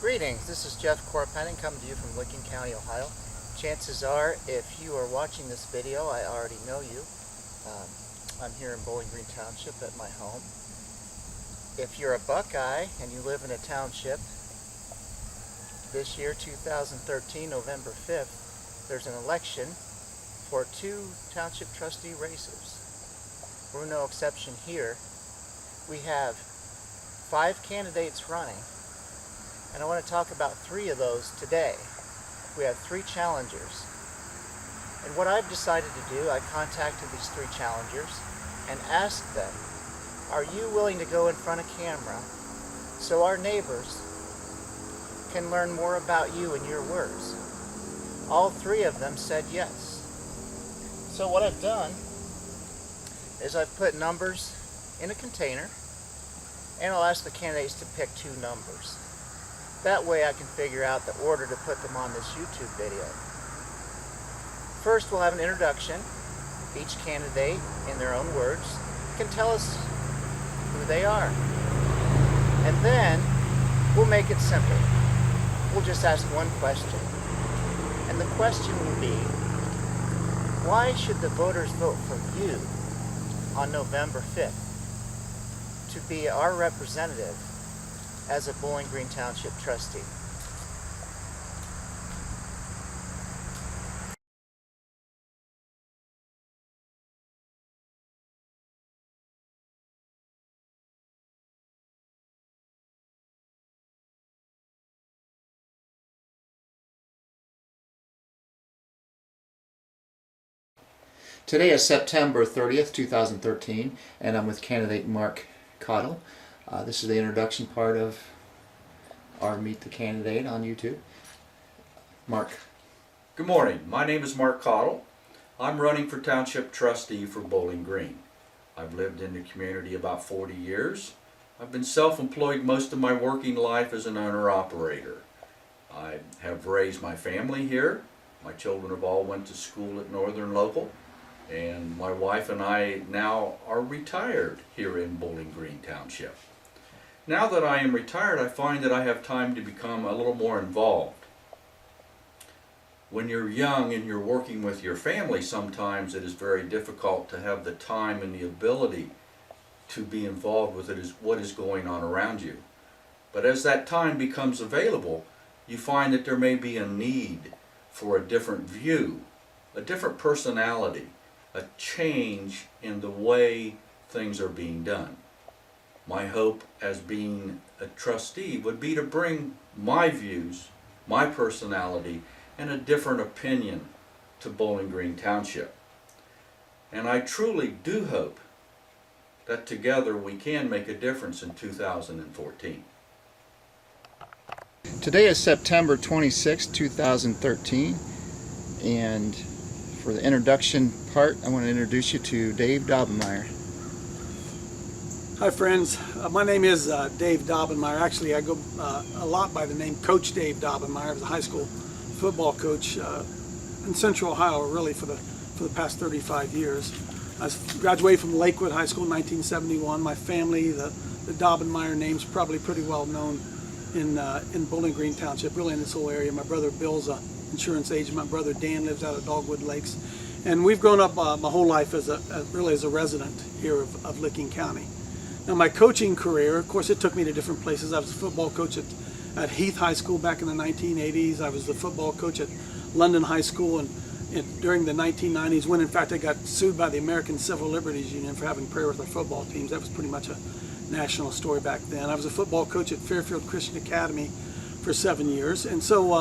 Greetings, this is Jeff Chorpenning coming to you from Licking County, Ohio. Chances are, if you are watching this video, I already know you. I'm here in Bowling Green Township at my home. If you're a Buckeye and you live in a township, this year, 2013, November 5th, there's an election for 2 township trustee races. We're no exception here. We have 5 candidates running. And I want to talk about 3 of those today. We have 3 challengers. And what I've decided to do, I contacted these 3 challengers and asked them, are you willing to go in front of camera so our neighbors can learn more about you and your words? All 3 of them said yes. So what I've done is I've put numbers in a container and I'll ask the candidates to pick 2 numbers. That way I can figure out the order to put them on this YouTube video. First we'll have an introduction. Each candidate, in their own words, can tell us who they are. And then we'll make it simple. We'll just ask one question. And the question will be, why should the voters vote for you on November 5th to be our representative as a Bowling Green Township trustee? Today is September 30th, 2013, and I'm with candidate Mark Caudill. This is the introduction part of our Meet the Candidate on YouTube. Mark. Good morning. My name is Mark Caudill. I'm running for Township Trustee for Bowling Green. I've lived in the community about 40 years. I've been self-employed most of my working life as an owner-operator. I have raised my family here. My children have all went to school at Northern Local. And my wife and I now are retired here in Bowling Green Township. Now that I am retired, I find that I have time to become a little more involved. When you're young and you're working with your family, sometimes it is very difficult to have the time and the ability to be involved with what is going on around you. But as that time becomes available, you find that there may be a need for a different view, a different personality, a change in the way things are being done. My hope as being a trustee would be to bring my views, my personality, and a different opinion to Bowling Green Township. And I truly do hope that together we can make a difference in 2014. Today is September 26, 2013, and for the introduction part, I want to introduce you to Dave Daubenmire. Hi friends, my name is Dave Daubenmire. Actually, I go a lot by the name Coach Dave Daubenmire. I was a high school football coach in Central Ohio, really for the past 35 years. I graduated from Lakewood High School in 1971. My family, the Daubenmire name's probably pretty well known in Bowling Green Township, really in this whole area. My brother Bill's a insurance agent. My brother Dan lives out of Dogwood Lakes, and we've grown up my whole life as a resident here of Licking County. Now my coaching career, of course, it took me to different places. I was a football coach at Heath High School back in the 1980s. I was the football coach at London High School and during the 1990s, when in fact I got sued by the American Civil Liberties Union for having prayer with our football teams. That was pretty much a national story back then. I was a football coach at Fairfield Christian Academy for 7 years, and so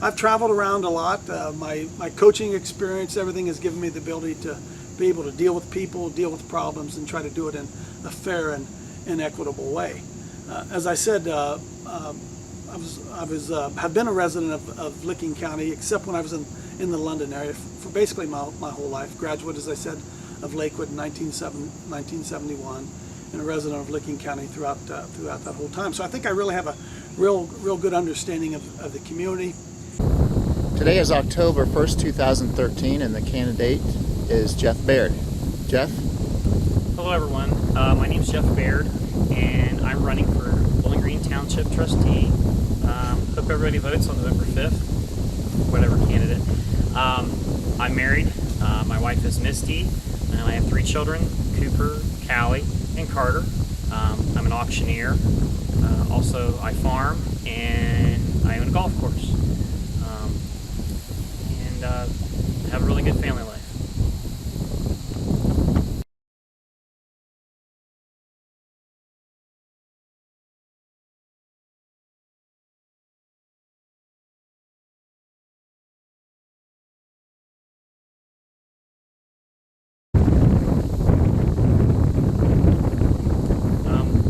I've traveled around a lot. My coaching experience, everything has given me the ability to be able to deal with people, deal with problems, and try to do it in a fair and equitable way. As I said, have been a resident of Licking County, except when I was in the London area for basically my whole life. Graduate, as I said, of Lakewood in 1971, and a resident of Licking County throughout that whole time. So I think I really have a real good understanding of the community. Today is October 1st, 2013, and the candidate is Jeff Baird. Jeff? Hello everyone, my name is Jeff Baird, and I'm running for Bowling Green Township Trustee. Hope everybody votes on November 5th, whatever candidate. I'm married. My wife is Misty, and I have 3 children, Cooper, Callie, and Carter. I'm an auctioneer. Also, I farm, and I own a golf course. And have a really good family life.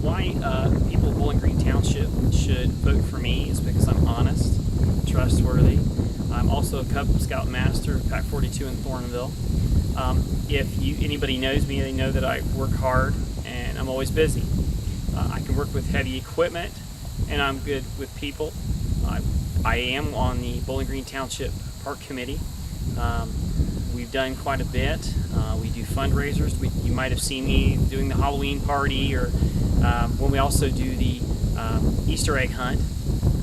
Why people of Bowling Green Township should vote for me is because I'm honest, trustworthy. I'm also a Cub Scout Master, Pack 42 in Thornville. If anybody knows me, they know that I work hard and I'm always busy. I can work with heavy equipment, and I'm good with people. I am on the Bowling Green Township Park Committee. We've done quite a bit. We do fundraisers. You might have seen me doing the Halloween party, or when we also do the Easter egg hunt.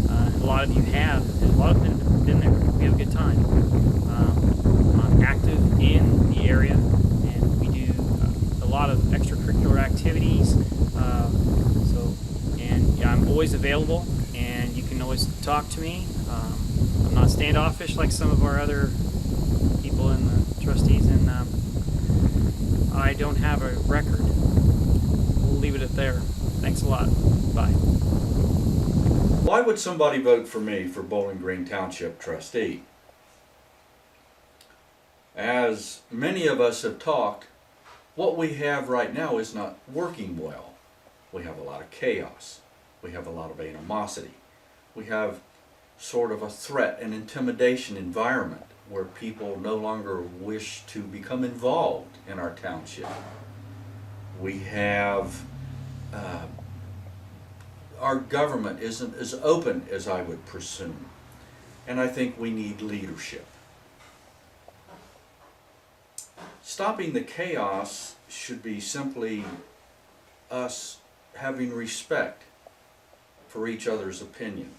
A lot of you have, and a lot of them have been there. We have a good time. I'm active in the area, and we do a lot of extracurricular activities. I'm always available, and you can always talk to me. I'm not standoffish like some of our other people in the trustees, and I don't have a record. We'll leave it at there. Thanks a lot. Bye. Why would somebody vote for me for Bowling Green Township trustee? As many of us have talked, what we have right now is not working well. We have a lot of chaos. We have a lot of animosity. We have sort of a threat and intimidation environment where people no longer wish to become involved in our township. We have our government isn't as open as I would presume, and I think we need leadership. Stopping the chaos should be simply us having respect for each other's opinion,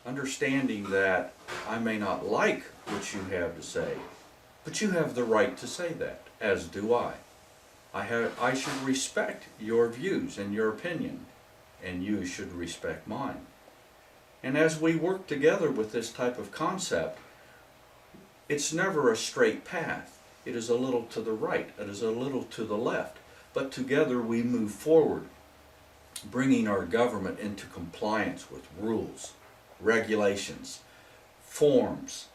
understanding that I may not like what you have to say, but you have the right to say that, as do I. I should respect your views and your opinion, and you should respect mine. And as we work together with this type of concept, it's never a straight path. It is a little to the right, it is a little to the left, but together we move forward, bringing our government into compliance with rules, regulations, forms,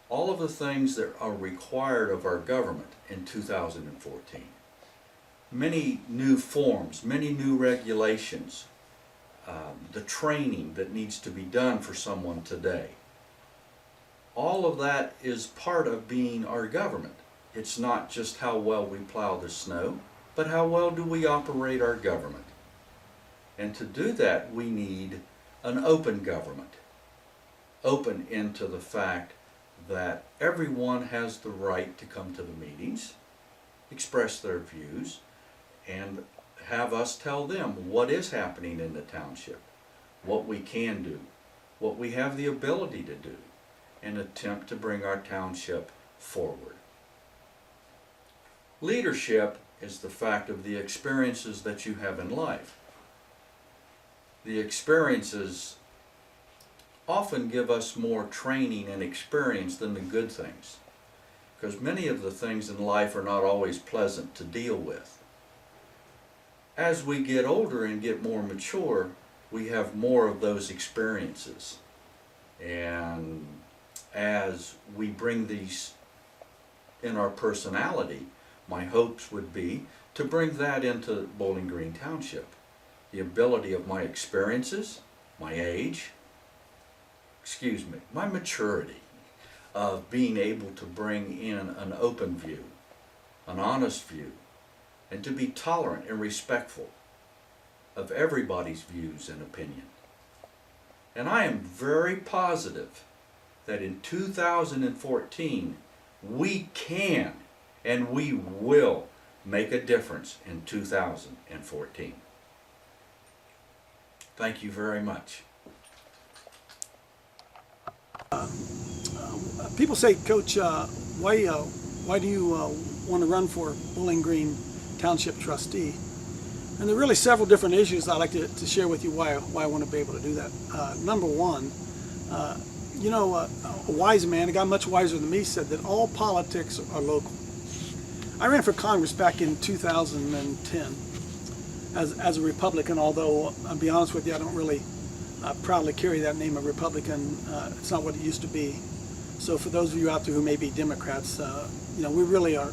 all of the things that are required of our government in 2014. Many new forms, many new regulations, the training that needs to be done for someone today. All of that is part of being our government. It's not just how well we plow the snow, but how well do we operate our government. And to do that, we need an open government, open into the fact that everyone has the right to come to the meetings, express their views, and have us tell them what is happening in the township, what we can do, what we have the ability to do, and attempt to bring our township forward. Leadership is the fact of the experiences that you have in life. The experiences often give us more training and experience than the good things, because many of the things in life are not always pleasant to deal with. As we get older and get more mature, we have more of those experiences. And as we bring these in our personality, my hopes would be to bring that into Bowling Green Township. The ability of my experiences, my age, my maturity of being able to bring in an open view, an honest view, and to be tolerant and respectful of everybody's views and opinion. And I am very positive that in 2014 we can and we will make a difference in 2014. Thank you very much. People say, Coach, why do you want to run for Bowling Green Township Trustee? And there are really several different issues I'd like to share with you why I want to be able to do that. Number one, a wise man, a guy much wiser than me, said that all politics are local. I ran for Congress back in 2010 as a Republican, although I'll be honest with you, I don't really proudly carry that name of Republican. It's not what it used to be. So for those of you out there who may be Democrats, we really are.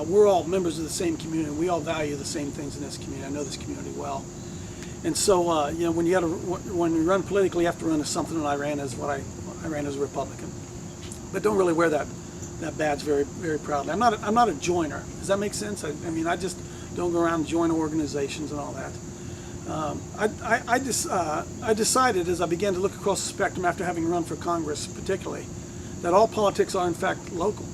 We're all members of the same community. We all value the same things in this community. I know this community well, and so when you run politically, you have to run as something. And I ran as a Republican, but don't really wear that badge very, very proudly. I'm not a joiner. Does that make sense? I just don't go around and join organizations and all that. I decided as I began to look across the spectrum after having run for Congress, particularly, that all politics are in fact local.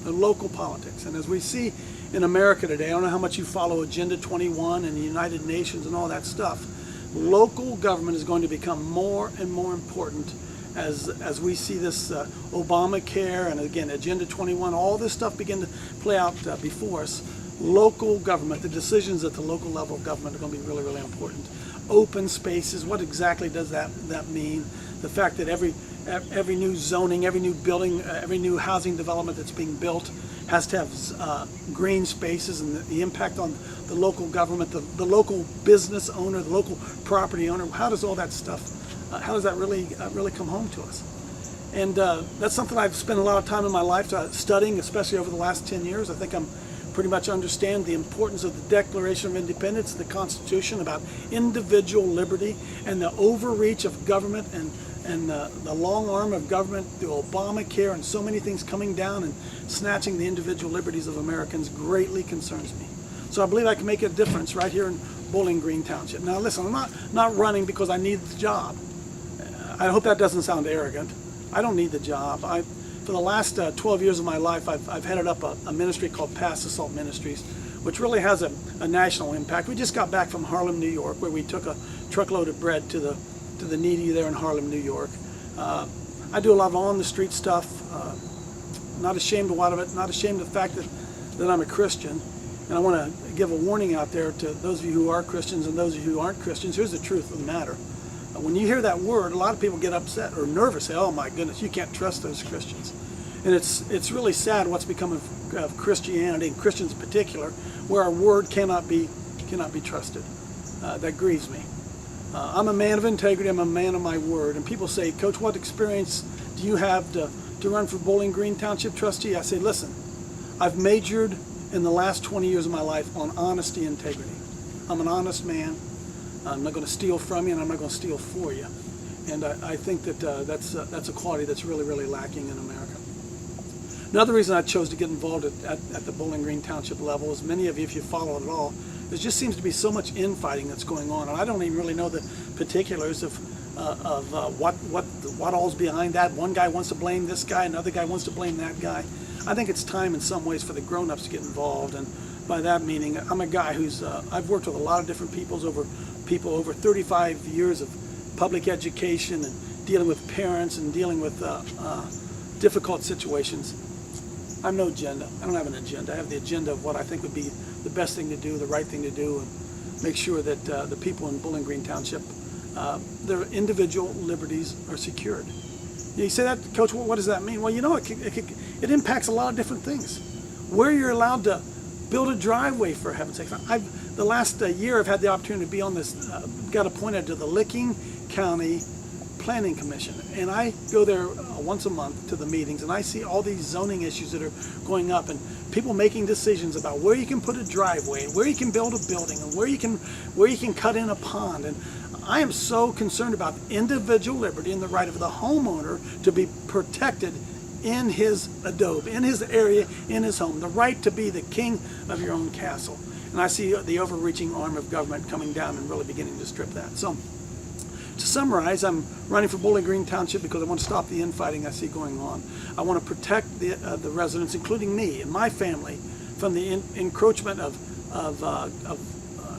They're local politics, and as we see in America today, I don't know how much you follow Agenda 21 and the United Nations and all that stuff. Local government is going to become more and more important as we see this Obamacare and again Agenda 21, all this stuff begin to play out before us. Local government, the decisions at the local level of government are going to be really, really important. Open spaces, what exactly does that mean? The fact that every new zoning, every new building, every new housing development that's being built has to have green spaces, and the impact on the local government, the local business owner, the local property owner. How does all that stuff, how does that really come home to us? And that's something I've spent a lot of time in my life studying, especially over the last 10 years. I think I'm pretty much understand the importance of the Declaration of Independence, the Constitution, about individual liberty and the overreach of government and the long arm of government through Obamacare and so many things coming down and snatching the individual liberties of Americans greatly concerns me. So I believe I can make a difference right here in Bowling Green Township. Now listen, I'm not running because I need the job. I hope that doesn't sound arrogant. I don't need the job. For the last 12 years of my life, I've headed up a ministry called Pass the Salt Ministries, which really has a national impact. We just got back from Harlem, New York, where we took a truckload of bread to the needy there in Harlem, New York. I do a lot of on-the-street stuff. Not ashamed of a lot of it. Not ashamed of the fact that I'm a Christian. And I want to give a warning out there to those of you who are Christians and those of you who aren't Christians. Here's the truth of the matter. When you hear that word, a lot of people get upset or nervous. Say, "Oh my goodness, you can't trust those Christians." And it's really sad what's become of Christianity, and Christians in particular, where our word cannot be trusted. That grieves me. I'm a man of integrity. I'm a man of my word. And people say, "Coach, what experience do you have to run for Bowling Green Township Trustee?" I say, "Listen, I've majored in the last 20 years of my life on honesty and integrity. I'm an honest man. I'm not going to steal from you, and I'm not going to steal for you." And I think that that's a quality that's really, really lacking in America. Another reason I chose to get involved at the Bowling Green Township level is many of you, if you follow it at all, there just seems to be so much infighting that's going on, and I don't even really know the particulars of what all's behind that. One guy wants to blame this guy, another guy wants to blame that guy. I think it's time in some ways for the grown-ups to get involved, and by that meaning, I'm a guy who's I've worked with a lot of different people over 35 years of public education and dealing with parents and dealing with difficult situations. I have no agenda. I don't have an agenda. I have the agenda of what I think would be the best thing to do, the right thing to do, and make sure that the people in Bowling Green Township, their individual liberties are secured. You say that, Coach, what does that mean? Well, it impacts a lot of different things. Where you're allowed to build a driveway, for heaven's sake. The last year I've had the opportunity to be on this, got appointed to the Licking County Planning Commission, and I go there once a month to the meetings, and I see all these zoning issues that are going up, and people making decisions about where you can put a driveway, and where you can build a building, and where you can cut in a pond. And I am so concerned about individual liberty and the right of the homeowner to be protected in his adobe, in his area, in his home, the right to be the king of your own castle. And I see the overreaching arm of government coming down and really beginning to strip that. So, to summarize, I'm running for Bowling Green Township because I want to stop the infighting I see going on. I want to protect the residents, including me and my family, from the encroachment of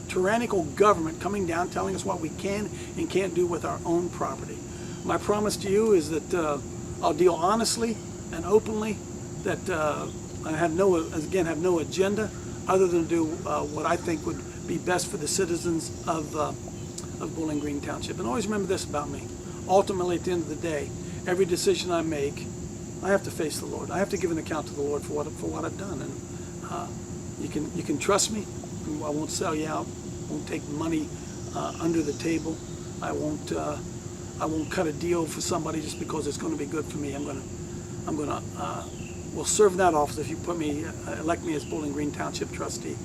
tyrannical government coming down, telling us what we can and can't do with our own property. My promise to you is that I'll deal honestly and openly, that I have no agenda other than to do what I think would be best for the citizens of Bowling Green Township. And always remember this about me. Ultimately, at the end of the day, every decision I make, I have to face the Lord. I have to give an account to the Lord for what I've done. And you can trust me. I won't sell you out. I won't take money under the table. I won't cut a deal for somebody just because it's going to be good for me. Will serve that office if you elect me as Bowling Green Township trustee.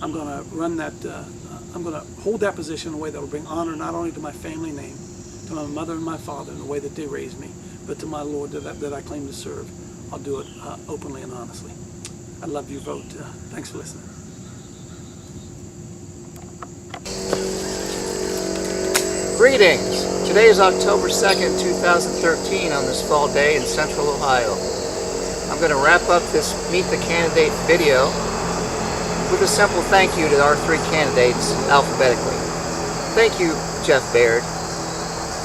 I'm going to run that. I'm going to hold that position in a way that will bring honor not only to my family name, to my mother and my father in the way that they raised me, but to my Lord that I claim to serve. I'll do it openly and honestly. I love your vote. Thanks for listening. Greetings! Today is October 2nd, 2013 on this fall day in Central Ohio. I'm going to wrap up this Meet the Candidate video with a simple thank you to our three candidates alphabetically. Thank you, Jeff Baird.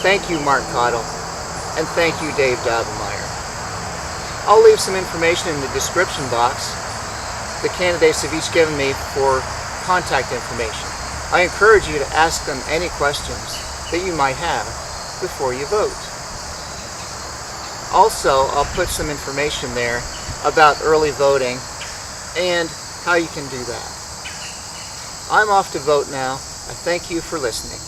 Thank you, Mark Caudill. And thank you, Dave Daubenmire. I'll leave some information in the description box the candidates have each given me for contact information. I encourage you to ask them any questions that you might have before you vote. Also, I'll put some information there about early voting and how you can do that. I'm off to vote now. I thank you for listening.